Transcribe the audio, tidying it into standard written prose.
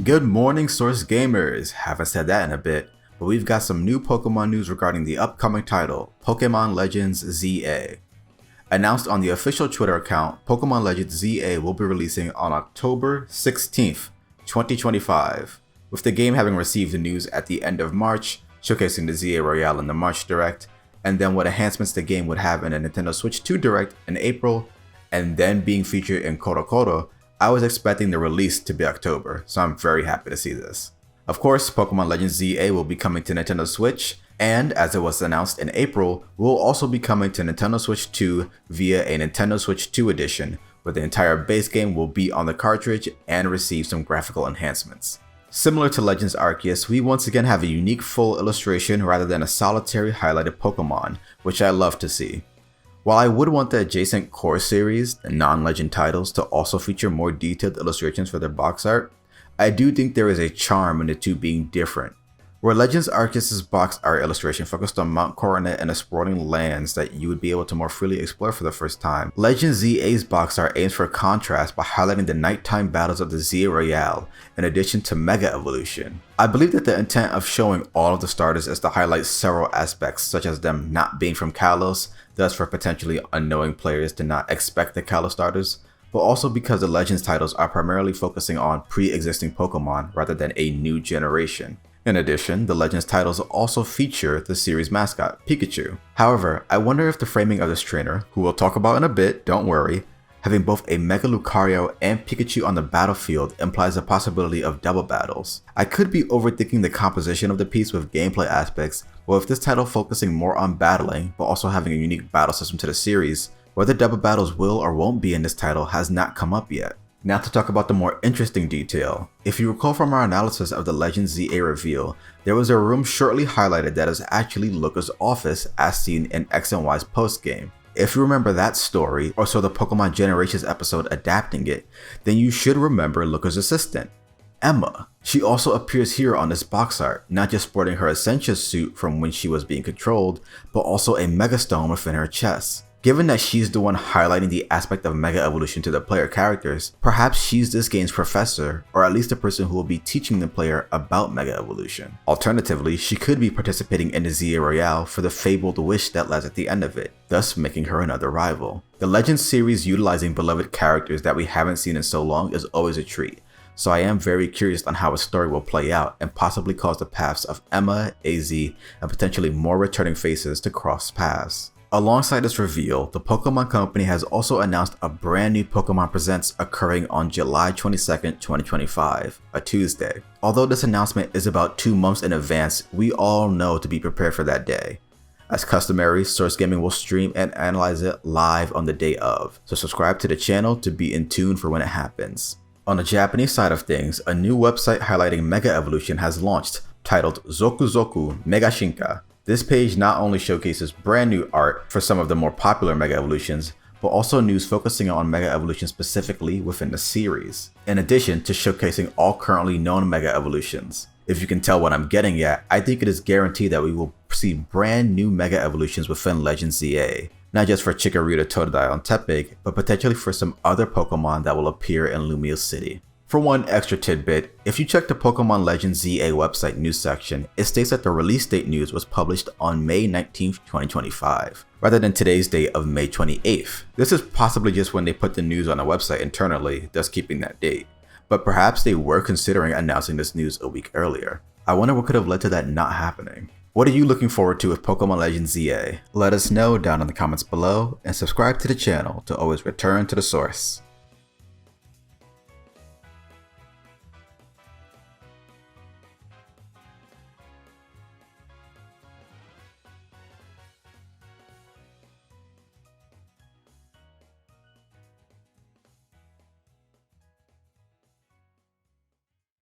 Good morning, Source Gamers! Haven't said that in a bit, but we've got some new Pokemon news regarding the upcoming title, Pokémon Legends Z-A. Announced on the official Twitter account, Pokémon Legends Z-A will be releasing on October 16th, 2025, with the game having received the news at the end of March, showcasing the Z-A Royale in the March Direct, and then what enhancements the game would have in a Nintendo Switch 2 Direct in April, and then being featured in Koro. I was expecting the release to be October, so I'm very happy to see this. Of course, Pokémon Legends Z-A will be coming to Nintendo Switch, and as it was announced in April, will also be coming to Nintendo Switch 2 via a Nintendo Switch 2 edition, where the entire base game will be on the cartridge and receive some graphical enhancements. Similar to Legends Arceus, we once again have a unique full illustration rather than a solitary highlighted Pokemon, which I love to see. While I would want the adjacent core series, the non-legend titles, to also feature more detailed illustrations for their box art, I do think there is a charm in the two being different. Where Legends Arceus' box art illustration focused on Mount Coronet and the sprawling lands that you would be able to more freely explore for the first time, Legends Z-A's box art aims for contrast by highlighting the nighttime battles of the Z-A Royale, in addition to Mega Evolution. I believe that the intent of showing all of the starters is to highlight several aspects, such as them not being from Kalos, thus for potentially unknowing players to not expect the Kalos starters, but also because the Legends titles are primarily focusing on pre-existing Pokemon rather than a new generation. In addition, the Legends titles also feature the series mascot, Pikachu. However, I wonder if the framing of this trainer, who we'll talk about in a bit, don't worry, having both a Mega Lucario and Pikachu on the battlefield implies a possibility of double battles. I could be overthinking the composition of the piece with gameplay aspects, but with this title focusing more on battling, but also having a unique battle system to the series, whether double battles will or won't be in this title has not come up yet. Now to talk about the more interesting detail. If you recall from our analysis of the Legends Z-A reveal, there was a room shortly highlighted that is actually Luca's office as seen in X and Y's postgame. If you remember that story, or so the Pokemon Generations episode adapting it, then you should remember Luca's assistant, Emma. She also appears here on this box art, not just sporting her Essentia suit from when she was being controlled, but also a Mega Stone within her chest. Given that she's the one highlighting the aspect of Mega Evolution to the player characters, perhaps she's this game's professor, or at least the person who will be teaching the player about Mega Evolution. Alternatively, she could be participating in the Z-A Royale for the fabled wish that lies at the end of it, thus making her another rival. The Legends series utilizing beloved characters that we haven't seen in so long is always a treat, so I am very curious on how a story will play out and possibly cause the paths of Emma, AZ, and potentially more returning faces to cross paths. Alongside this reveal, the Pokemon Company has also announced a brand new Pokemon Presents occurring on July 22nd, 2025, a Tuesday. Although this announcement is about 2 months in advance, we all know to be prepared for that day. As customary, Source Gaming will stream and analyze it live on the day of, so subscribe to the channel to be in tune for when it happens. On the Japanese side of things, a new website highlighting Mega Evolution has launched, titled Zoku Zoku Mega Shinka. This page not only showcases brand new art for some of the more popular Mega Evolutions, but also news focusing on Mega Evolution specifically within the series, in addition to showcasing all currently known Mega Evolutions. If you can tell what I'm getting at, I think it is guaranteed that we will see brand new Mega Evolutions within Legends Z-A, not just for Chikorita, Totodile, and Tepig, but potentially for some other Pokemon that will appear in Lumia City. For one extra tidbit, if you check the Pokemon Legends Z-A website news section, it states that the release date news was published on May 19th, 2025, rather than today's date of May 28th. This is possibly just when they put the news on the website internally, thus keeping that date. But perhaps they were considering announcing this news a week earlier. I wonder what could have led to that not happening. What are you looking forward to with Pokemon Legends Z-A? Let us know down in the comments below, and subscribe to the channel to always return to the source.